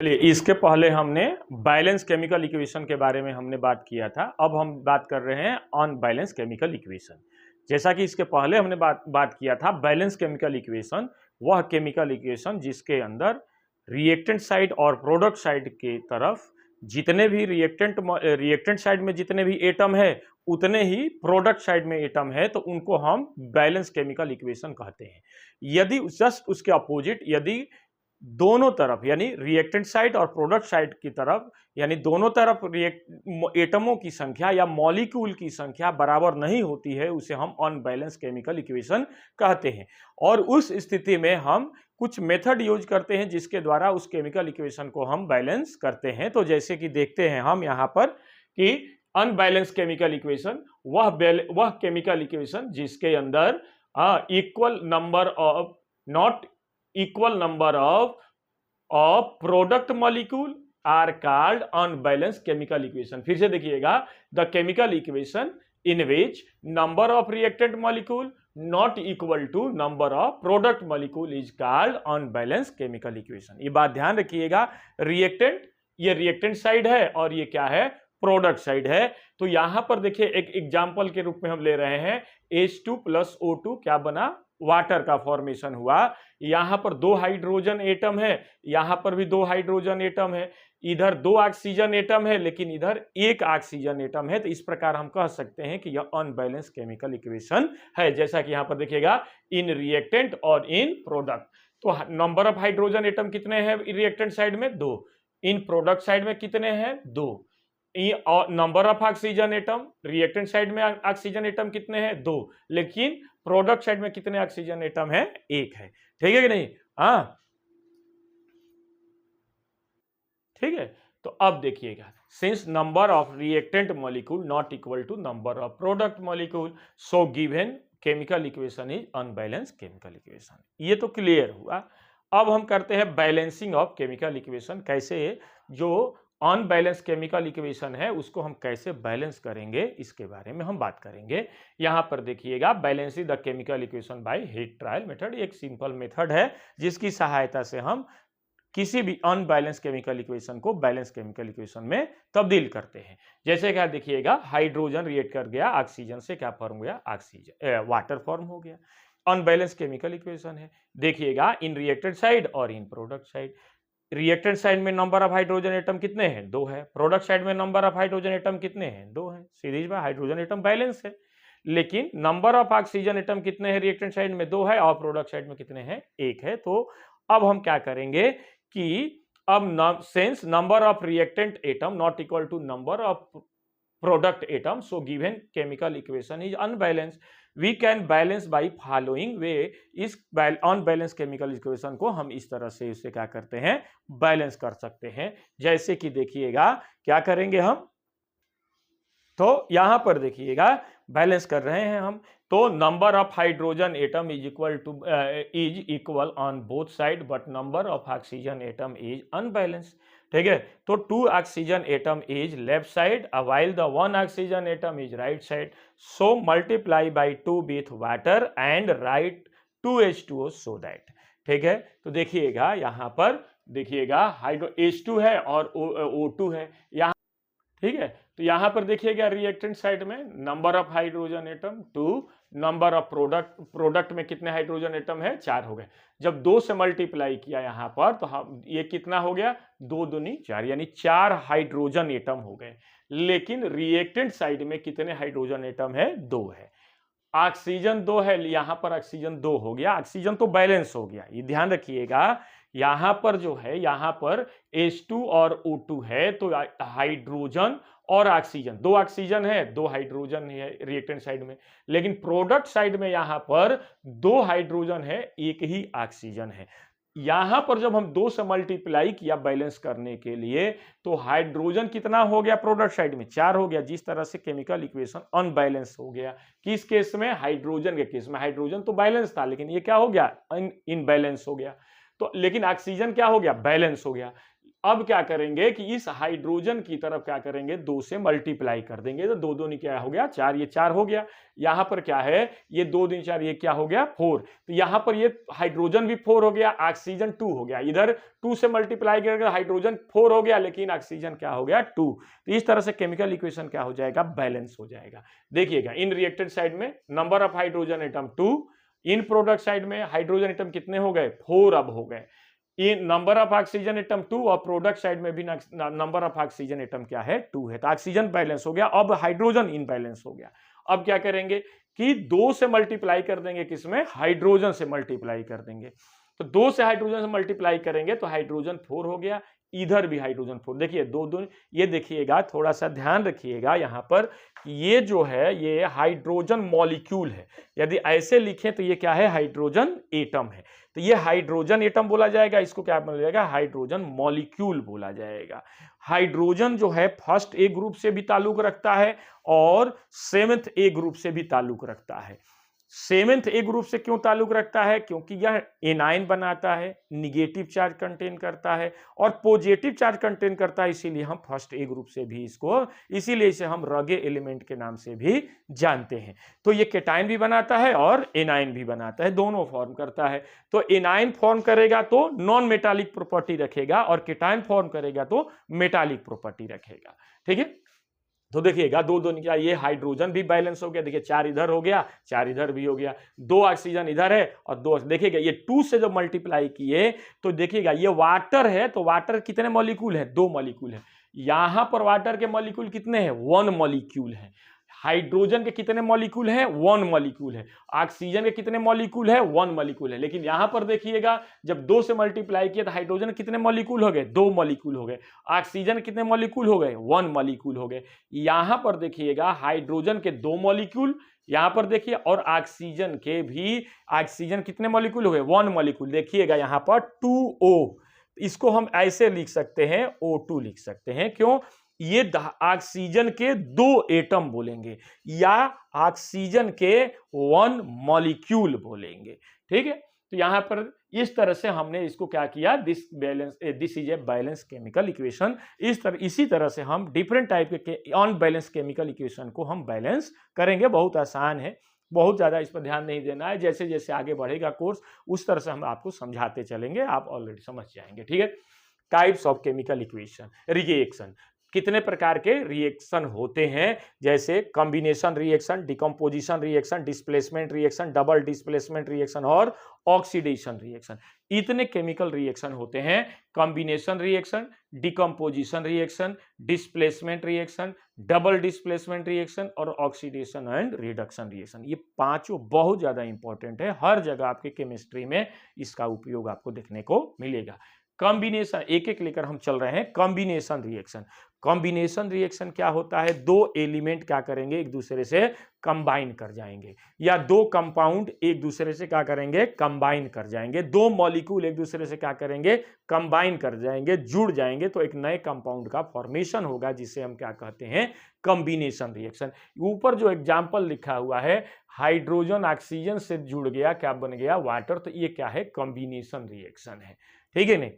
चलिए, इसके पहले हमने बैलेंस केमिकल इक्वेशन के बारे में हमने बात किया था। अब हम बात कर रहे हैं अनबैलेंस केमिकल इक्वेशन। जैसा कि इसके पहले हमने बात किया था, बैलेंस केमिकल इक्वेशन वह केमिकल इक्वेशन जिसके अंदर रिएक्टेंट साइड और प्रोडक्ट साइड के तरफ जितने भी रिएक्टेंट साइड में जितने भी एटम है उतने ही प्रोडक्ट साइड में एटम है, तो उनको हम बैलेंस केमिकल इक्वेशन कहते हैं। यदि जस्ट उसके अपोजिट, यदि दोनों तरफ यानी रिएक्टेंट साइड और प्रोडक्ट साइड की तरफ, यानी दोनों तरफ एटमों की संख्या या मॉलिक्यूल की संख्या बराबर नहीं होती है, उसे हम अनबैलेंस केमिकल इक्वेशन कहते हैं। और उस स्थिति में हम कुछ मेथड यूज करते हैं जिसके द्वारा उस केमिकल इक्वेशन को हम बैलेंस करते हैं। तो जैसे कि देखते हैं हम यहाँ पर कि अनबैलेंस केमिकल इक्वेशन वह केमिकल इक्वेशन जिसके अंदर equal number of not equal number of product molecule are called unbalanced chemical equation। फिर से देखिएगा, the chemical equation in which number of reactant molecule not equal to number of product molecule is called unbalanced chemical equation। ये बात ध्यान रखिएगा, reactant, ये reactant side है और ये क्या है, प्रोडक्ट साइड है। तो यहां पर देखिए एक एग्जांपल के रूप में हम ले रहे हैं, H2 प्लस O2 क्या बना, वाटर का फॉर्मेशन हुआ। यहां पर दो हाइड्रोजन एटम है, यहां पर भी दो हाइड्रोजन एटम है, इधर दो ऑक्सीजन एटम है लेकिन इधर एक ऑक्सीजन एटम है। तो इस प्रकार हम कह सकते हैं कि यह अनबैलेंस केमिकल इक्वेशन है। जैसा कि यहां पर देखिएगा, इन रिएक्टेंट और इन प्रोडक्ट, तो नंबर ऑफ हाइड्रोजन एटम कितने हैं रिएक्टेंट साइड में, दो। इन प्रोडक्ट साइड में कितने हैं, दो। Number of oxygen atom, reactant side में ऑक्सीजन एटम कितने हैं, दो। लेकिन प्रोडक्ट साइड में कितने ऑक्सीजन एटम है, एक है। ठीक है कि नहीं, हाँ ठीक है। तो अब देखिएगा, since number of reactant molecule not equal to number of product molecule, so given chemical equation is unbalance chemical equation. ये तो क्लियर हुआ। अब हम करते हैं बैलेंसिंग ऑफ केमिकल इक्वेशन। कैसे जो अनबैलेंस केमिकल इक्वेशन है उसको हम कैसे बैलेंस करेंगे, इसके बारे में हम बात करेंगे। यहां पर देखिएगा, balancing the chemical equation by heat trial method, एक सिंपल मेथड है जिसकी सहायता से हम किसी भी अनबैलेंस केमिकल इक्वेशन को बैलेंस केमिकल इक्वेशन में तब्दील करते हैं। जैसे क्या देखिएगा, हाइड्रोजन रिएक्ट कर गया ऑक्सीजन से, क्या फॉर्म हो गया, ऑक्सीजन वाटर फॉर्म हो गया। अनबैलेंस केमिकल इक्वेशन है। देखिएगा, इन रिएक्टेड साइड और इन प्रोडक्ट साइड, रिएक्टेंट साइड में नंबर ऑफ हाइड्रोजन एटम कितने हैं, दो है। प्रोडक्ट साइड में नंबर ऑफ हाइड्रोजन एटम कितने हैं, दो है। सीरीज में हाइड्रोजन एटम बैलेंस है। लेकिन नंबर ऑफ ऑक्सीजन एटम कितने हैं, रिएक्टेंट साइड में दो है और प्रोडक्ट साइड में कितने हैं, एक है। तो अब हम क्या करेंगे कि अब since number of reactant atom not equal to number of product atom, so given chemical equation is unbalanced, we can balance by following way। इस unbalanced chemical equation को हम इस तरह से इसे क्या करते हैं, बैलेंस कर सकते हैं। जैसे कि देखिएगा, क्या करेंगे हम, तो यहां पर देखिएगा बैलेंस कर रहे हैं हम। तो number of hydrogen atom is equal on both side but number of oxygen atom is unbalance. ठीक है, तो two oxygen atom is left side while the one oxygen atom is right side, so multiply by 2 with water and write 2H2O so that। ठीक है, तो देखिएगा यहां पर देखिएगा हाइड्रो H2 है और O2 है यहाँ। ठीक है, तो यहां पर देखिएगा रिएक्टेंट साइड में number of hydrogen atom 2, number of product में कितने हाइड्रोजन एटम है, 4 हो गए। जब 2 से मल्टीप्लाई किया यहां पर तो हम ये कितना हो गया, 2 दूनी 4, यानी 4 हाइड्रोजन एटम हो गए। लेकिन रिएक्टेंट साइड में कितने हाइड्रोजन एटम है, 2 है। ऑक्सीजन 2 है, यहां पर ऑक्सीजन 2 हो गया, ऑक्सीजन तो बैलेंस हो गया। ये ध्यान रखिएगा, यहां पर जो है, यहां पर H2 और O2 है, तो हाइड्रोजन और ऑक्सीजन, 2 ऑक्सीजन है 2 हाइड्रोजन है रिएक्टेंट साइड में। लेकिन प्रोडक्ट साइड में यहां पर 2 हाइड्रोजन है, एक ही ऑक्सीजन है। यहां पर जब हम 2 से मल्टीप्लाई किया बैलेंस करने के लिए, तो हाइड्रोजन कितना हो गया, प्रोडक्ट साइड में 4 हो गया। जिस तरह से केमिकल इक्वेशन अनबैलेंस हो गया। किस केस में, हाइड्रोजन के केस में। हाइड्रोजन तो बैलेंस था लेकिन ये क्या हो गया, इनबैलेंस हो गया। तो लेकिन ऑक्सीजन क्या हो गया, बैलेंस हो गया। अब क्या करेंगे कि इस हाइड्रोजन की तरफ क्या करेंगे, 2 से मल्टीप्लाई कर देंगे, तो 2 दूनी क्या हो गया 4, ये 4 हो गया। यहां पर क्या है, ये 2 दूनी 4, ये क्या हो गया 4। तो यहां पर ये हाइड्रोजन भी 4 हो गया, ऑक्सीजन 2 हो गया। इधर 2 से मल्टीप्लाई करेंगे हाइड्रोजन 4 हो गया, लेकिन ऑक्सीजन क्या हो गया 2। तो इस तरह से केमिकल इक्वेशन क्या हो जाएगा, बैलेंस हो जाएगा। देखिएगा इन रिएक्टेड साइड में number of hydrogen atom 2, in product side में हाइड्रोजन एटम कितने हो गए 4 अब हो गए। इन नंबर ऑफ ऑक्सीजन एटम 2 और प्रोडक्ट साइड में भी नंबर ऑफ ऑक्सीजन एटम क्या है 2 है। तो ऑक्सीजन बैलेंस हो गया, अब हाइड्रोजन इनबैलेंस हो गया। अब क्या करेंगे कि 2 से मल्टीप्लाई कर देंगे, किसमें, हाइड्रोजन से मल्टीप्लाई कर देंगे। तो 2 से हाइड्रोजन से मल्टीप्लाई करेंगे तो हाइड्रोजन 4 हो गया, इधर भी हाइड्रोजन 4। देखिए 2 2, ये देखिएगा थोड़ा सा ध्यान रखिएगा यहां पर, ये जो है ये हाइड्रोजन मॉलिक्यूल है। यदि ऐसे लिखें तो ये क्या है, हाइड्रोजन एटम है। तो ये हाइड्रोजन एटम बोला जाएगा, इसको क्या बोला जाएगा, हाइड्रोजन मॉलिक्यूल बोला जाएगा। हाइड्रोजन जो है फर्स्ट ए ग्रुप से भी ताल्लुक रखता है और सेवेंथ ए ग्रुप से भी ताल्लुक रखता है। सेवेंथ ए ग्रुप से क्यों ताल्लुक रखता है, क्योंकि यह एनाइन बनाता है, निगेटिव चार्ज कंटेन करता है और पॉजिटिव चार्ज कंटेन करता है, इसीलिए हम फर्स्ट ए ग्रुप से भी इसको, इसीलिए इसे हम रगे एलिमेंट के नाम से भी जानते हैं। तो ये केटाइन भी बनाता है और एनाइन भी बनाता है, दोनों फॉर्म करता है। तो एनाइन फॉर्म करेगा तो नॉन मेटालिक प्रॉपर्टी रखेगा और केटाइन फॉर्म करेगा तो मेटालिक प्रॉपर्टी रखेगा। ठीक है, तो देखिएगा 2 2 क्या, ये हाइड्रोजन भी बैलेंस हो गया। देखिए 4 इधर हो गया, 4 इधर भी हो गया, 2 ऑक्सीजन इधर है और 2। देखिएगा ये 2 से जब मल्टीप्लाई किए तो देखिएगा ये वाटर है, तो वाटर कितने मॉलिक्यूल है, 2 मॉलिक्यूल है। यहां पर वाटर के मॉलिक्यूल कितने हैं, 1 मॉलिक्यूल है। हाइड्रोजन के कितने मॉलिक्यूल हैं, 1 मॉलिक्यूल है। ऑक्सीजन के कितने मॉलिक्यूल है, 1 मॉलिक्यूल है। लेकिन यहां पर देखिएगा जब 2 से मल्टीप्लाई किया तो हाइड्रोजन कितने मॉलिक्यूल हो गए, 2 मॉलिक्यूल हो गए। ऑक्सीजन कितने मॉलिक्यूल हो गए, 1 मॉलिक्यूल हो गए। यहां पर देखिएगा हाइड्रोजन के 2 मॉलिक्यूल, यहां पर देखिए, और ऑक्सीजन के भी, ऑक्सीजन कितने मॉलिक्यूल हो गए, 1 मॉलिक्यूल। देखिएगा यहां पर 2O, इसको हम ऐसे लिख सकते हैं, O2 लिख सकते हैं। क्यों, ये ऑक्सीजन के 2 एटम बोलेंगे या ऑक्सीजन के 1 मॉलिक्यूल बोलेंगे। ठीक है, तो यहां पर इस तरह से हमने इसको क्या किया, this is a balance chemical equation. इसी तरह से हम डिफरेंट टाइप के अनबैलेंस केमिकल इक्वेशन को हम बैलेंस करेंगे। बहुत आसान है, बहुत ज्यादा इस पर ध्यान नहीं देना है। जैसे जैसे आगे बढ़ेगा कोर्स उस तरह से हम आपको समझाते चलेंगे, आप ऑलरेडी समझ जाएंगे। ठीक है, types of chemical equation, reaction, कितने प्रकार के रिएक्शन होते हैं, जैसे combination reaction, decomposition reaction, displacement reaction, double displacement reaction और ऑक्सीडेशन रिएक्शन। इतने केमिकल रिएक्शन होते हैं, combination reaction, decomposition reaction, displacement reaction, double displacement reaction और ऑक्सीडेशन एंड रिडक्शन रिएक्शन। ये पांचों बहुत ज्यादा इंपॉर्टेंट है, हर जगह आपके केमिस्ट्री में इसका उपयोग आपको देखने को मिलेगा। कॉम्बिनेशन एक एक लेकर हम चल रहे हैं। कॉम्बिनेशन रिएक्शन, कॉम्बिनेशन रिएक्शन क्या होता है, 2 एलिमेंट क्या करेंगे, एक दूसरे से कंबाइन कर जाएंगे, या 2 कंपाउंड एक दूसरे से क्या करेंगे, कंबाइन कर जाएंगे। 2 मॉलिक्यूल एक दूसरे से क्या करेंगे, कंबाइन कर जाएंगे, जुड़ जाएंगे, तो एक नए कंपाउंड का फॉर्मेशन होगा, जिसे हम क्या कहते हैं, कॉम्बिनेशन रिएक्शन। ऊपर जो एग्जाम्पल लिखा हुआ है, हाइड्रोजन ऑक्सीजन से जुड़ गया, क्या बन गया, वाटर, तो ये क्या है, कॉम्बिनेशन रिएक्शन है। ठीक है नहीं,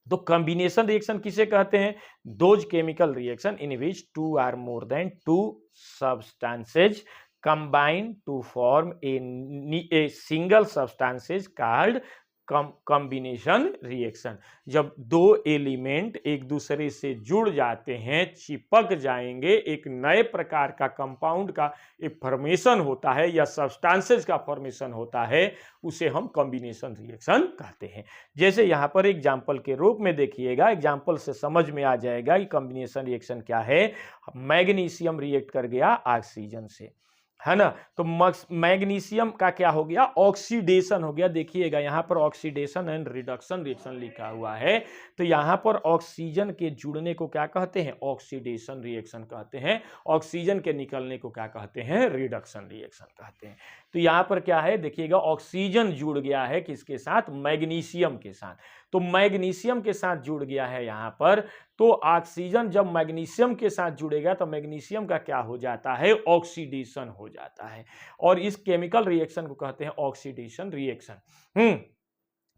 तो कॉम्बिनेशन रिएक्शन किसे कहते हैं, those chemical reaction in which 2 or more than 2 substances combine to form a single substances called combination reaction. जब 2 एलिमेंट एक दूसरे से जुड़ जाते हैं, चिपक जाएंगे, एक नए प्रकार का कंपाउंड का एक फॉर्मेशन होता है या सब्सटेंसेस का फॉर्मेशन होता है, उसे हम कॉम्बिनेशन रिएक्शन कहते हैं। जैसे यहां पर एग्जांपल के रूप में देखिएगा, एग्जांपल से समझ में आ जाएगा कि कॉम्बिनेशन रिएक्शन क्या है। मैग्नीशियम रिएक्ट कर गया ऑक्सीजन से, है ना, तो मैग्नीशियम का क्या हो गया, ऑक्सीडेशन हो गया। देखिएगा यहां पर ऑक्सीडेशन एंड रिडक्शन रिएक्शन लिखा हुआ है, तो यहां पर ऑक्सीजन के जुड़ने को क्या कहते हैं, ऑक्सीडेशन रिएक्शन कहते हैं। ऑक्सीजन के निकलने को क्या कहते हैं, रिडक्शन रिएक्शन कहते हैं। तो यहां पर क्या है, देखिएगा ऑक्सीजन जुड़ गया है किसके साथ, मैग्नीशियम के साथ, तो मैग्नीशियम के साथ जुड़ गया है यहां पर। तो ऑक्सीजन जब मैग्नीशियम के साथ जुड़ेगा तो मैग्नीशियम का क्या हो जाता है, ऑक्सीडेशन हो जाता है, और इस केमिकल रिएक्शन को कहते हैं ऑक्सीडेशन रिएक्शन।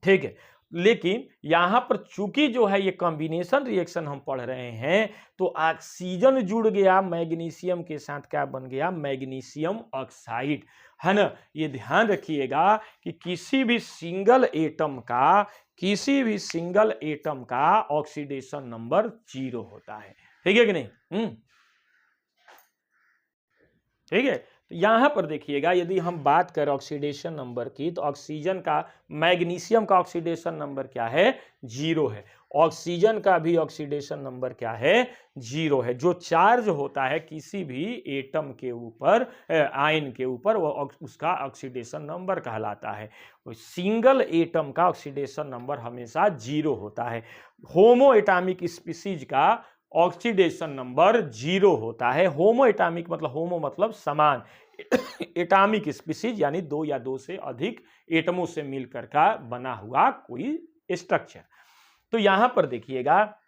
ठीक है, लेकिन यहां पर चूंकि जो है ये कॉम्बिनेशन रिएक्शन हम पढ़ रहे हैं, तो ऑक्सीजन जुड़ गया मैग्नीशियम के साथ, क्या बन गया, मैग्नीशियम ऑक्साइड, है ना। ये ध्यान रखिएगा कि किसी भी सिंगल एटम का ऑक्सीडेशन नंबर 0 होता है, ठीक है कि नहीं। ठीक है, तो यहां पर देखिएगा यदि हम बात करें ऑक्सीडेशन नंबर की, तो ऑक्सीजन का, मैग्नीशियम का ऑक्सीडेशन नंबर क्या है, 0 है। ऑक्सीजन का भी ऑक्सीडेशन नंबर क्या है, 0 है। जो चार्ज होता है किसी भी एटम के ऊपर, आयन के ऊपर, वो उसका ऑक्सीडेशन नंबर कहलाता है। सिंगल एटम का ऑक्सीडेशन नंबर हमेशा 0 होता है। होमो एटॉमिक स्पीसीज का ऑक्सीडेशन नंबर 0 होता है। होमो एटॉमिक मतलब, होमो मतलब समान, एटॉमिक स्पीसीज यानी 2 या 2 से अधिक एटमों से मिलकर का बना हुआ कोई स्ट्रक्चर। तो यहां पर देखिएगा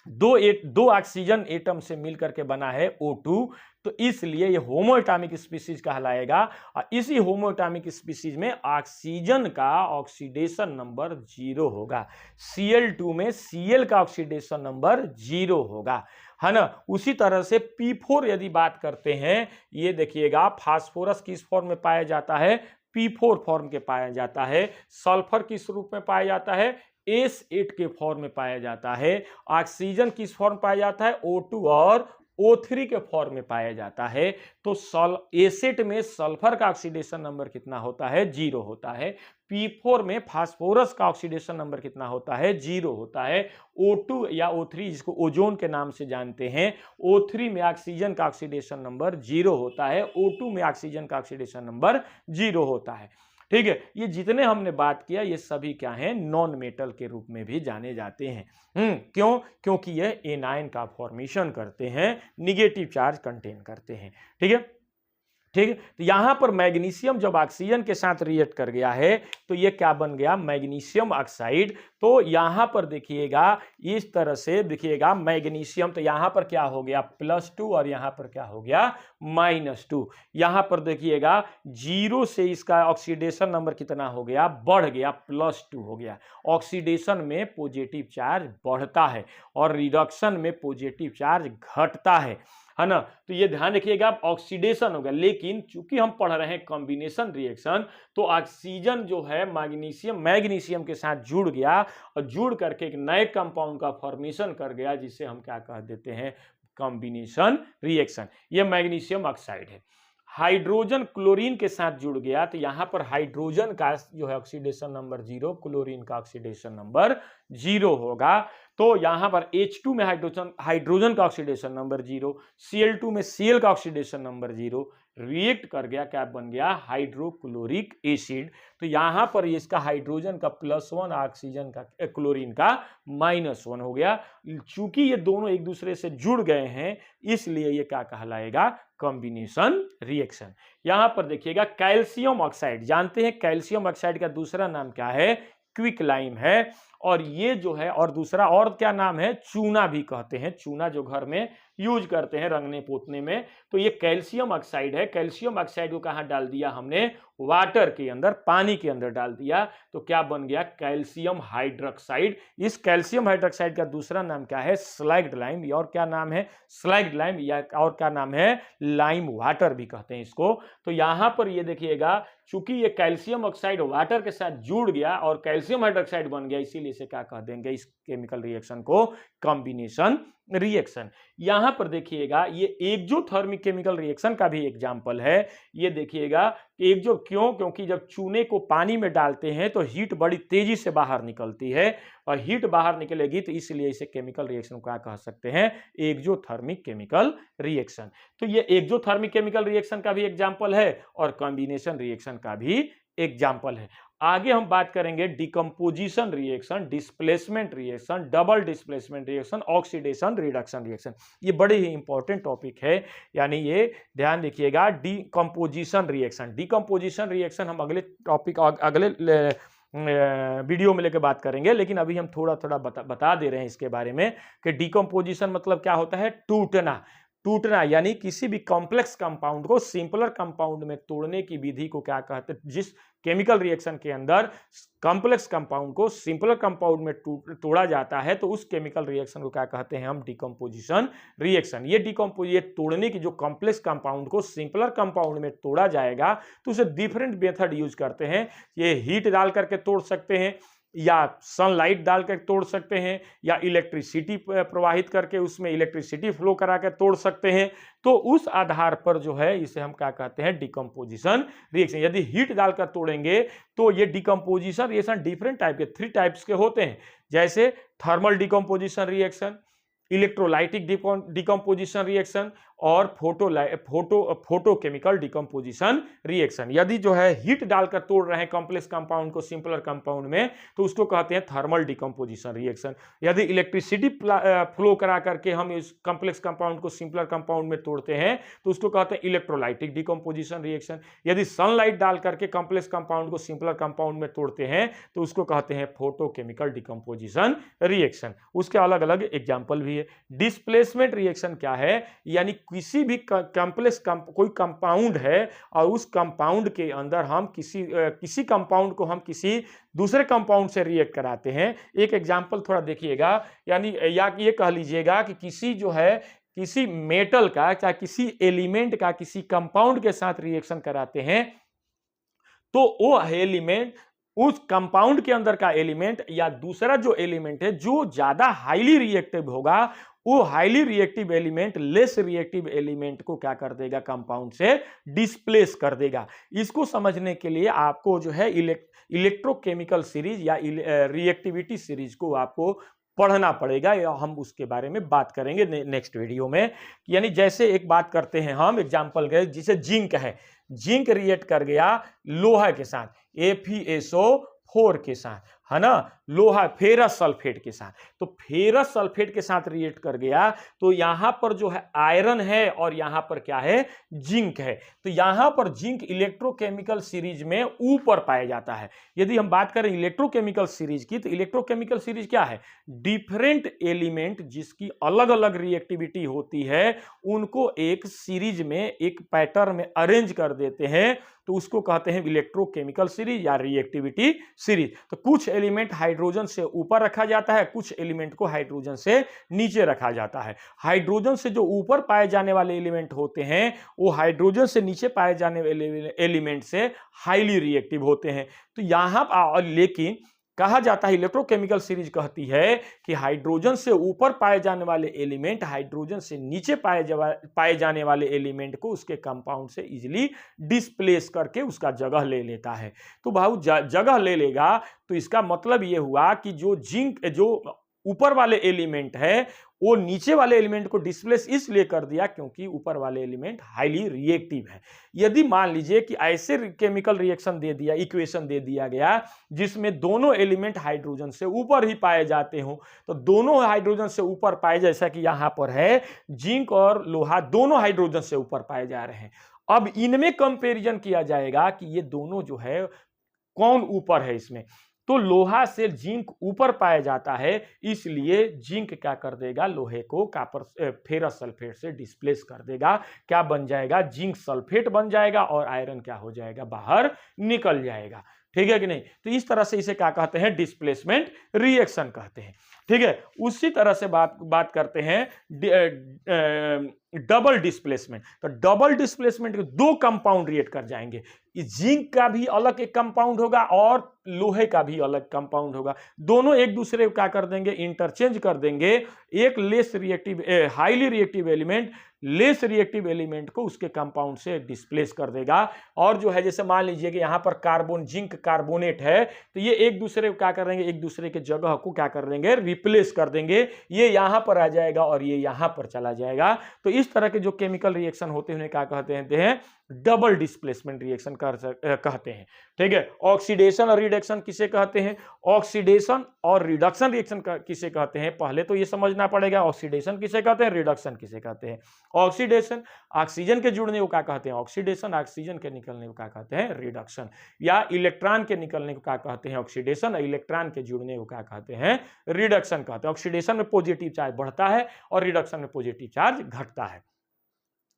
दो ऑक्सीजन एटम से मिलकर के बना है O2, तो इसलिए ये होमो एटॉमिक स्पीसीज कहलाएगा। और इसी होमो एटॉमिक स्पीसीज में ऑक्सीजन का ऑक्सीडेशन नंबर 0 होगा। Cl2 में Cl का ऑक्सीडेशन नंबर 0 होगा, है ना। उसी तरह से P4 यदि बात करते हैं, ये देखिएगा फास्फोरस किस फॉर्म में पाया जाता है, P4 फॉर्म के पाया जाता है। सल्फर किस रूप में पाया जाता है, S8 के फॉर्म में पाया जाता है। ऑक्सीजन किस फॉर्म पाया जाता है, O2 और O3 के फॉर्म में पाया जाता है। तो एसिड में सल्फर का ऑक्सीडेशन नंबर कितना होता है, 0 होता है। P4 में फास्फोरस का ऑक्सीडेशन नंबर कितना होता है, 0 होता है। O2 या O3 जिसको ओजोन के नाम से जानते हैं, O3 में ऑक्सीजन का ऑक्सीडेशन नंबर 0 होता है। O2 में ऑक्सीजन का ऑक्सीडेशन नंबर 0 होता है, ठीक है। ये जितने हमने बात किया ये सभी क्या हैं, नॉन मेटल के रूप में भी जाने जाते हैं। क्यों, क्योंकि ये एनायन का फॉर्मेशन करते हैं, निगेटिव चार्ज कंटेन करते हैं, ठीक है। ठीक है, तो यहां पर मैग्नीशियम जब ऑक्सीजन के साथ रिएक्ट कर गया है, तो ये क्या बन गया, मैग्नीशियम ऑक्साइड। तो यहां पर देखिएगा इस तरह से देखिएगा मैग्नीशियम, तो यहां पर क्या हो गया, +2, और यहां पर क्या हो गया, -2। यहां पर देखिएगा 0 से इसका ऑक्सीडेशन नंबर कितना हो गया, बढ़ गया, +2 हो गया। ऑक्सीडेशन में पॉजिटिव चार्ज बढ़ता है और रिडक्शन में पॉजिटिव चार्ज घटता है ना। तो ये ध्यान रखिएगा, ऑक्सीडेशन होगा। लेकिन चूंकि हम पढ़ रहे हैं कॉम्बिनेशन रिएक्शन, तो ऑक्सीजन जो है मैग्नीशियम के साथ जुड़ गया और जुड़ करके एक नए कंपाउंड का फॉर्मेशन कर गया, जिसे हम क्या कह देते हैं, कॉम्बिनेशन रिएक्शन। ये मैग्नीशियम ऑक्साइड है। हाइड्रोजन क्लोरीन के साथ जुड़ गया, तो यहां पर हाइड्रोजन का जो है ऑक्सीडेशन नंबर 0, क्लोरीन का ऑक्सीडेशन नंबर 0 होगा। तो यहां पर H2 में हाइड्रोजन का ऑक्सीडेशन नंबर 0, Cl2 में Cl का ऑक्सीडेशन नंबर 0, रिएक्ट कर गया, क्या बन गया, हाइड्रोक्लोरिक एसिड। तो यहां पर इसका हाइड्रोजन का +1, ऑक्सीजन का, क्लोरीन का -1 हो गया। चूंकि ये दोनों एक दूसरे से जुड़ गए हैं, इसलिए ये क्या कहलाएगा, कॉम्बिनेशन रिएक्शन। यहां पर देखिएगा कैल्शियम ऑक्साइड, जानते हैं कैल्शियम ऑक्साइड का दूसरा नाम क्या है, क्विक लाइम है। और ये जो है, और दूसरा और क्या नाम है, चूना भी कहते हैं। चूना जो घर में यूज करते हैं रंगने पोतने में, तो ये कैल्शियम ऑक्साइड है। कैल्शियम ऑक्साइड को कहां डाल दिया हमने, वाटर के अंदर, पानी के अंदर डाल दिया, तो क्या बन गया, कैल्शियम हाइड्रोक्साइड। इस कैल्शियम हाइड्रोक्साइड का दूसरा नाम क्या है, स्लैग्ड लाइम, और क्या नाम है, स्लैग्ड लाइम, या और क्या नाम है, लाइम वाटर भी कहते हैं इसको। तो यहां पर ये देखिएगा, चूंकि ये कैल्शियम ऑक्साइड वाटर के साथ जुड़ गया और कैल्शियम हाइड्रोक्साइड बन गया, इसीलिए इसे क्या कह देंगे, इस केमिकल रिएक्शन को कॉम्बिनेशन रिएक्शन। यहां पर देखिएगा ये एक्सोथर्मिक केमिकल रिएक्शन का भी एग्जांपल है। ये देखिएगा क्योंकि जब चूने को पानी में डालते हैं तो हीट बड़ी तेजी से बाहर निकलती है, और हीट बाहर निकलेगी, तो इसलिए इसे केमिकल रिएक्शन क्या कह सकते हैं, एक्सोथर्मिक केमिकल रिएक्शन। तो ये एक्सोथर्मिक केमिकल रिएक्शन का भी एग्जांपल है और कॉम्बिनेशन रिएक्शन का भी एग्जांपल है। आगे हम बात करेंगे decomposition reaction, displacement reaction, double displacement reaction, oxidation reduction reaction. ये बड़े ही इंपॉर्टेंट टॉपिक है, यानी ये ध्यान रखिएगा। डिकम्पोजिशन रिएक्शन हम अगले टॉपिक, अगले वीडियो में लेकर बात करेंगे, लेकिन अभी हम थोड़ा थोड़ा बता दे रहे हैं इसके बारे में कि डिकम्पोजिशन मतलब क्या होता है, टूटना, यानी किसी भी कॉम्प्लेक्स कंपाउंड को सिंपलर कंपाउंड में तोड़ने की विधि को क्या कहते हैं, जिस केमिकल रिएक्शन के अंदर कॉम्प्लेक्स कंपाउंड को सिंपलर कंपाउंड में तोड़ा जाता है तो उस केमिकल रिएक्शन को क्या कहते हैं हम, डिकम्पोजिशन रिएक्शन। ये तोड़ने की जो कॉम्प्लेक्स कंपाउंड को सिंपलर कंपाउंड में तोड़ा जाएगा तो उसे डिफरेंट मेथड यूज करते हैं। ये हीट डाल करके तोड़ सकते हैं, या सनलाइट डालकर तोड़ सकते हैं, या इलेक्ट्रिसिटी प्रवाहित करके उसमें इलेक्ट्रिसिटी फ्लो करा कर तोड़ सकते हैं। तो उस आधार पर जो है इसे हम क्या कहते हैं, डिकम्पोजिशन रिएक्शन। यदि हीट डालकर तोड़ेंगे तो ये डिकम्पोजिशन रिएक्शन डिफरेंट टाइप के 3 टाइप्स के होते हैं, जैसे thermal decomposition reaction, electrolytic decomposition reaction और फोटोकेमिकल डिकम्पोजिशन रिएक्शन। यदि जो है हीट डालकर तोड़ रहे हैं कॉम्प्लेक्स कंपाउंड को सिंपलर कंपाउंड में तो उसको कहते हैं थर्मल डिकम्पोजिशन रिएक्शन। यदि इलेक्ट्रिसिटी फ्लो करा करके हम इस कॉम्प्लेक्स कंपाउंड को सिंपलर कंपाउंड में तोड़ते हैं तो उसको कहते हैं इलेक्ट्रोलाइटिक डिकम्पोजिशन रिएक्शन। यदि सनलाइट डाल करके कॉम्प्लेक्स कंपाउंड को सिंपलर कंपाउंड में तोड़ते हैं तो उसको कहते हैं फोटोकेमिकल डिकम्पोजिशन रिएक्शन। उसके अलग अलग एग्जाम्पल भी है। डिस्प्लेसमेंट रिएक्शन क्या है, यानी किसी भी कोई कंपाउंड है और उस कंपाउंड के अंदर हम किसी कंपाउंड को हम किसी दूसरे कंपाउंड से रिएक्ट कराते हैं। एक एग्जांपल थोड़ा देखिएगा, यानी या ये कह लीजिएगा कि किसी मेटल का चाहे किसी एलिमेंट का किसी कंपाउंड के साथ रिएक्शन कराते हैं तो वो एलिमेंट उस कंपाउंड के अंदर का एलिमेंट या दूसरा जो एलिमेंट है जो ज्यादा हाईली रिएक्टिव होगा वो highly reactive element less reactive element को क्या कर देगा, कंपाउंड से डिस्प्लेस कर देगा। इसको समझने के लिए आपको जो है इलेक्ट्रोकेमिकल सीरीज या रिएक्टिविटी सीरीज को आपको पढ़ना पड़ेगा, या हम उसके बारे में बात करेंगे नेक्स्ट वीडियो में। यानी जैसे एक बात करते हैं हम एग्जांपल के, जिसे जिंक है, जिंक रिएक्ट कर गया लोहा के साथ FeSO4 के साथ, है ना, लोहा फेरस सल्फेट के साथ। तो फेरस सल्फेट के साथ रिएक्ट कर गया तो यहां पर जो है आयरन है और यहां पर क्या है, जिंक है। तो यहां पर जिंक इलेक्ट्रोकेमिकल सीरीज में ऊपर पाया जाता है। यदि हम बात करें इलेक्ट्रोकेमिकल सीरीज की तो इलेक्ट्रोकेमिकल सीरीज क्या है, डिफरेंट एलिमेंट जिसकी अलग अलग रिएक्टिविटी होती है उनको एक सीरीज में एक पैटर्न में अरेंज कर देते हैं तो उसको कहते हैं इलेक्ट्रोकेमिकल सीरीज या रिएक्टिविटी सीरीज। तो कुछ एलिमेंट हाइड्रोजन से ऊपर रखा जाता है, कुछ एलिमेंट को हाइड्रोजन से नीचे रखा जाता है। हाइड्रोजन से जो ऊपर पाए जाने वाले एलिमेंट होते हैं वो हाइड्रोजन से नीचे पाए जाने वाले एलिमेंट से हाईली रिएक्टिव होते हैं। तो यहां लेकिन कहा जाता है, इलेक्ट्रोकेमिकल सीरीज कहती है कि हाइड्रोजन से ऊपर पाए जाने वाले एलिमेंट हाइड्रोजन से नीचे पाए जाने वाले एलिमेंट को उसके कंपाउंड से इजीली डिस्प्लेस करके उसका जगह ले लेता है। तो भाई जगह ले लेगा तो इसका मतलब यह हुआ कि जो ऊपर वाले एलिमेंट है वो नीचे वाले एलिमेंट को डिस्प्लेस इसलिए कर दिया क्योंकि ऊपर वाले एलिमेंट हाईली रिएक्टिव है। यदि मान लीजिए कि ऐसे केमिकल रिएक्शन दे दिया, इक्वेशन दे दिया गया जिसमें दोनों एलिमेंट हाइड्रोजन से ऊपर ही पाए जाते हो, तो दोनों हाइड्रोजन से ऊपर पाए, जैसा कि यहां पर है जिंक और लोहा दोनों हाइड्रोजन से ऊपर पाए जा रहे हैं। अब इनमें कंपैरिजन किया जाएगा कि ये दोनों जो है कौन ऊपर है इसमें। तो लोहा से जिंक ऊपर पाया जाता है, इसलिए जिंक क्या कर देगा, लोहे को फेरस सल्फेट से डिस्प्लेस कर देगा। क्या बन जाएगा, जिंक सल्फेट बन जाएगा और आयरन क्या हो जाएगा, बाहर निकल जाएगा। ठीक है कि नहीं। तो इस तरह से इसे क्या कहते हैं, डिस्प्लेसमेंट रिएक्शन कहते हैं। ठीक है। उसी तरह से बात करते हैं डबल डिस्प्लेसमेंट। तो डबल डिस्प्लेसमेंट के दो कंपाउंड रिएक्ट कर जाएंगे, जिंक का भी अलग एक कंपाउंड होगा और लोहे का भी अलग कंपाउंड होगा। दोनों एक दूसरे को क्या कर देंगे, इंटरचेंज कर देंगे। एक less reactive highly reactive element less reactive element को उसके कंपाउंड से डिस्प्लेस कर देगा। और जो है जैसे मान लीजिए कि यहां पर जिंक कार्बोनेट है, तो ये एक दूसरे को क्या कर देंगे, एक दूसरे के जगह को क्या कर देंगे, रिप्लेस कर देंगे। ये यहां पर आ जाएगा और ये यहां पर चला जाएगा। तो इस तरह के जो केमिकल रिएक्शन होते हैं उन्हें क्या कहते हैं, डबल डिस्प्लेसमेंट रिएक्शन कहते हैं। ठीक है। ऑक्सीडेशन और रिडक्शन किसे कहते हैं, ऑक्सीडेशन और रिडक्शन रिएक्शन किसे कहते हैं, पहले तो ये समझना पड़ेगा ऑक्सीडेशन किसे कहते हैं, रिडक्शन किसे कहते हैं। ऑक्सीडेशन ऑक्सीजन के जुड़ने को क्या कहते हैं, ऑक्सीडेशन ऑक्सीजन के निकलने को क्या कहते हैं, रिडक्शन। या इलेक्ट्रॉन के निकलने को क्या कहते हैं, ऑक्सीडेशन, और इलेक्ट्रॉन के जुड़ने को क्या कहते हैं, रिडक्शन कहते हैं। ऑक्सीडेशन में पॉजिटिव चार्ज बढ़ता है और रिडक्शन में पॉजिटिव चार्ज घटता है।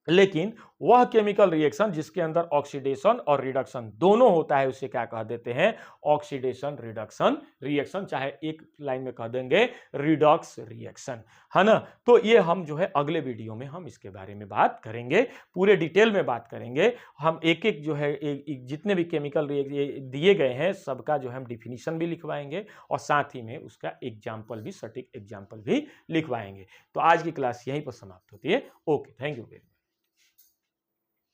लेकिन वह केमिकल रिएक्शन जिसके अंदर ऑक्सीडेशन और रिडक्शन दोनों होता है उसे क्या कह देते हैं, ऑक्सीडेशन रिडक्शन रिएक्शन, चाहे एक लाइन में कह देंगे रिडॉक्स रिएक्शन, है ना। तो ये हम जो है अगले वीडियो में हम इसके बारे में बात करेंगे, पूरे डिटेल में बात करेंगे। हम एक एक जो है जितने भी केमिकल दिए गए हैं सबका जो है हम डिफिनीशन भी लिखवाएंगे और साथ ही में उसका एग्जाम्पल भी, सटीक एग्जाम्पल भी लिखवाएंगे। तो आज की क्लास यहीं पर समाप्त होती है। Okay, thank you very much.